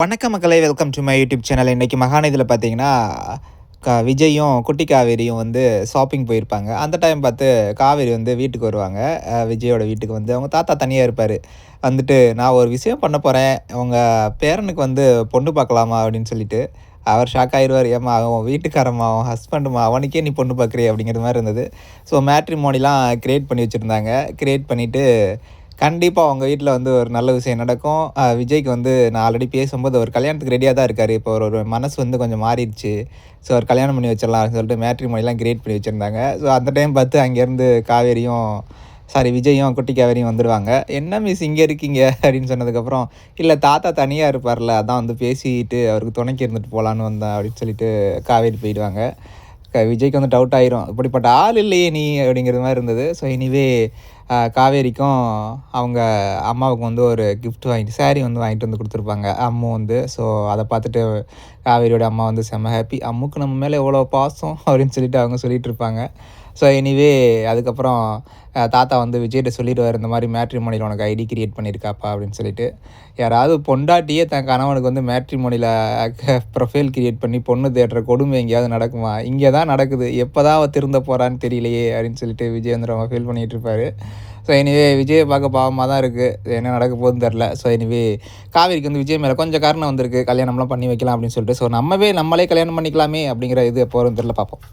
வணக்கம் மக்களே! Welcome to my YouTube channel. இன்னைக்கு மகாநதியில பார்த்தீங்கன்னா, விஜயும், குட்டி காவேரியும் வந்து ஷாப்பிங் போயிருப்பாங்க. அந்த டைம் பார்த்து காவேரி வந்து வீட்டுக்கு வருவாங்க. விஜயோட வீட்டுக்கு வந்து அவங்க தாத்தா தனியா இருப்பாரு. வந்துட்டு, "நான் ஒரு விஷயம் பண்ண போறேன். உங்க பேரனுக்கு வந்து பொண்ணு பார்க்கலாமா?" அப்படின்னு சொல்லிட்டு, அவர் ஷாக் ஆயிருவாரு. "ஏம்மா அவன் வீட்டுக்காரம்மா, அவன் ஹஸ்பண்டும்மா, அவனுக்கே நீ பொண்ணு பார்க்குறியே?" அப்படிங்கிற மாரி இருந்தது. ஸோ மேட்ரிமோனிலாம் கிரியேட் பண்ணி வச்சிருந்தாங்க. கிரியேட் பண்ணிட்டு கண்டிப்பா உங்க வீட்ல வந்து ஒரு நல்ல விஷயம் நடக்கும். விஜய்க்கு வந்து நான் ஆல்ரெடி பேசும்போது அவர் கல்யாணத்துக்கு ரெடியா தான் இருக்காரு. இப்போ ஒரு மனசு வந்து கொஞ்சம் மாறிடுச்சு. ஸோ அவர் கல்யாணம் பண்ணி வச்சிடலாம் அப்படின்னு சொல்லிட்டு மேட்ரிமோனிலாம் கிரியேட் பண்ணி வச்சிருந்தாங்க. ஸோ அந்த டைம் பார்த்து அங்கேருந்து காவேரியும் விஜயும், குட்டி காவேரியும் வந்துருவாங்க. "என்ன மிஸ் இங்க இருக்கீங்க?" அப்படின்னு சொன்னதுக்கப்புறம், "இல்ல தாத்தா தனியா இருப்பார்ல, அதான் வந்து பேசிட்டு அவருக்கு துணைக்கு இருந்துட்டு போலான்னு வந்தேன்" அப்படின்னு சொல்லிட்டு காவேரி போயிடுவாங்க. விஜய்க்கு வந்து டவுட் ஆயிரும். "இப்படிப்பட்ட ஆள் இல்லையே நீ" அப்படிங்கிற மாரி இருந்தது. ஸோ எனிவே காவேரிக்கும் அவங்க அம்மாவுக்கு வந்து ஒரு கிஃப்ட் வாங்கிட்டு சாரி வந்து வாங்கிட்டு வந்து குடுத்துருப்பாங்க. அம்மு வந்து. ஸோ அத பார்த்துட்டு காவேரியோட அம்மா வந்து செம்ம ஹாப்பி. "அம்முக்கு நம்ம மேல எவ்வளோ பாசம்" அப்படின்னு சொல்லிட்டு அவங்க சொல்லிட்டுருப்பாங்க. ஸோ எனிவே அதுக்கப்புறம் தாத்தா வந்து விஜய்ட்ட சொல்லிருவாரு, "இந்த மாரி மேட்ரிமோனில உனக்கு ஐடி கிரியேட் பண்ணியிருக்காப்பா" அப்படின்னு சொல்லிட்டு. யாராவது பொண்டாட்டியே தன் கணவனுக்கு வந்து மேட்ரிமோனில ப்ரொஃபைல் கிரியேட் பண்ணி பொண்ணு தேடுற கொடுமை எங்கேயாவது நடக்குமா? இங்க தான் நடக்குது. எப்பதான் அவ திருந்த போறான்னு தெரியலையே! அப்படின்னு சொல்லிட்டு விஜய் வந்து ரொம்ப ஃபீல் பண்ணிட்டு இருப்பாரு. ஸோ எனிவே விஜய பார்க்க பாவமா தான் இருக்கு. என்ன நடக்க போகுதுன்னு தெரியல. ஸோ எனிவே காவேரிக்கு வந்து விஜய் மேல கொஞ்சம் கருணை வந்திருக்கு. கல்யாணம்லாம் பண்ணி வைக்கலாம் அப்படின்னு சொல்லிட்டு. ஸோ நம்மளே கல்யாணம் பண்ணிக்கலாமே அப்படிங்கிற இது எப்போ வரும்னு தெரியல பார்ப்போம்.